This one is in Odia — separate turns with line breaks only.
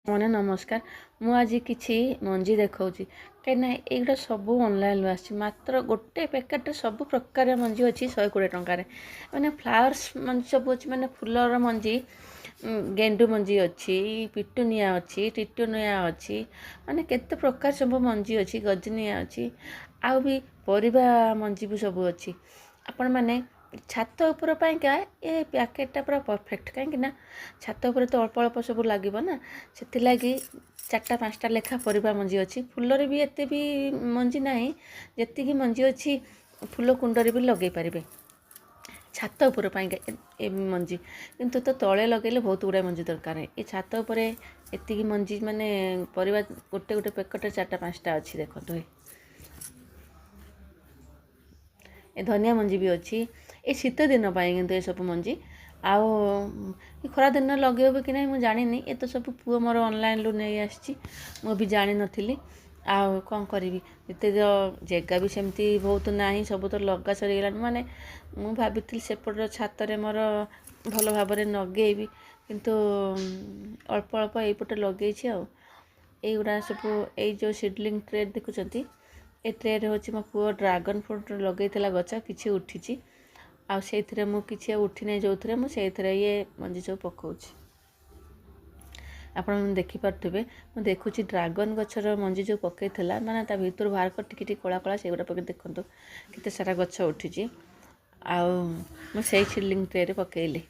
ମାନେ ନମସ୍କାର। ମୁଁ ଆଜି କିଛି ମଞ୍ଜି ଦେଖାଉଛି କାହିଁକିନା ଏଇଗୁଡ଼ା ସବୁ ଅନଲାଇନ୍ରୁ ଆସିଛି। ମାତ୍ର ଗୋଟେ ପ୍ୟାକେଟ୍ରେ ସବୁ ପ୍ରକାର ମଞ୍ଜି ଅଛି 120 ଟଙ୍କାରେ। ମାନେ ଫ୍ଲାୱାର୍ସ ମଞ୍ଜି ସବୁ ଅଛି, ମାନେ ଫୁଲର ମଞ୍ଜି, ଗେଣ୍ଡୁ ମଞ୍ଜି ଅଛି, ପିଟୁନିଆ ଅଛି, ଟିଟୁନିଆ ଅଛି, ମାନେ କେତେ ପ୍ରକାର ସବୁ ମଞ୍ଜି ଅଛି, ଗଜନିଆ ଅଛି, ଆଉ ବି ପରିବା ମଞ୍ଜି ବି ସବୁ ଅଛି। ଆପଣମାନେ ଛାତ ଉପର ପାଇଁକା ଏ ପ୍ୟାକେଟ୍ଟା ପୁରା ପରଫେକ୍ଟ। କାହିଁକିନା ଛାତ ଉପରେ ତ ଅଳ୍ପ ଅଳ୍ପ ସବୁ ଲାଗିବ ନା, ସେଥିଲାଗି 4ଟା 5ଟା ଲେଖା ପରିବା ମଞ୍ଜି ଅଛି। ଫୁଲରେ ବି ଏତେ ବି ମଞ୍ଜି ନାହିଁ, ଯେତିକି ମଞ୍ଜି ଅଛି ଫୁଲ କୁଣ୍ଡରେ ବି ଲଗାଇ ପାରିବେ। ଛାତ ଉପର ପାଇଁକା ଏ ମଞ୍ଜି, କିନ୍ତୁ ତ ତଳେ ଲଗାଇଲେ ବହୁତ ଗୁଡ଼ାଏ ମଞ୍ଜି ଦରକାର। ଏ ଛାତ ଉପରେ ଏତିକି ମଞ୍ଜି, ମାନେ ପରିବା ଗୋଟେ ଗୋଟେ ପ୍ୟାକେଟ୍ରେ 4ଟା 5ଟା ଅଛି। ଦେଖନ୍ତୁ, ଏ ଧନିଆ ମଞ୍ଜି ବି ଅଛି। ଏ ଶୀତ ଦିନ ପାଇଁ କିନ୍ତୁ ଏସବୁ ମଞ୍ଜି। ଆଉ ଖରାଦିନ ଲଗେଇବ କି ନାହିଁ ମୁଁ ଜାଣିନି। ଏ ତ ସବୁ ପୁଅ ମୋର ଅନଲାଇନ୍ରୁ ନେଇ ଆସିଛି, ମୁଁ ବି ଜାଣିନଥିଲି। ଆଉ କ'ଣ କରିବି, ଏତେ ଜାଗା ବି ସେମିତି ବହୁତ ନାହିଁ, ସବୁ ତ ଲଗା ସରିଗଲାଣି। ମାନେ ମୁଁ ଭାବିଥିଲି ସେପଟର ଛାତରେ ମୋର ଭଲ ଭାବରେ ଲଗେଇବି, କିନ୍ତୁ ଅଳ୍ପ ଅଳ୍ପ ଏଇପଟେ ଲଗେଇଛି। ଆଉ ଏଇଗୁଡ଼ା ସବୁ, ଏଇ ଯେଉଁ ସିଡ୍ଲିଂ ଟ୍ରେ ଦେଖୁଛନ୍ତି, ଏ ଟ୍ରେରେ ହେଉଛି ମୋ ପୁଅ ଡ୍ରାଗନ୍ ଫ୍ରୁଟ୍ ଲଗେଇଥିଲା ଗଛ, କିଛି ଉଠିଛି। ଆଉ ସେଇଥିରେ ମୁଁ କିଛି ଆଉ ଉଠିନାହିଁ, ଯେଉଁଥିରେ ମୁଁ ସେଇଥିରେ ଇଏ ମଞ୍ଜି ସବୁ ପକାଉଛି। ଆପଣ ଦେଖିପାରୁଥିବେ, ମୁଁ ଦେଖୁଛି ଡ୍ରାଗନ୍ ଗଛର ମଞ୍ଜି ଯେଉଁ ପକାଇଥିଲା, ମାନେ ତା ଭିତରୁ ବାହାର କରି ଟିକେ ଟିକେ କଳା କଳା, ସେଗୁଡ଼ା ପକାଇ ଦେଖନ୍ତୁ କେତେ ସାରା ଗଛ ଉଠିଛି। ଆଉ ମୁଁ ସେଇ ସିଡ୍ଲିଂ ଟ୍ରେରେ ପକାଇଲି।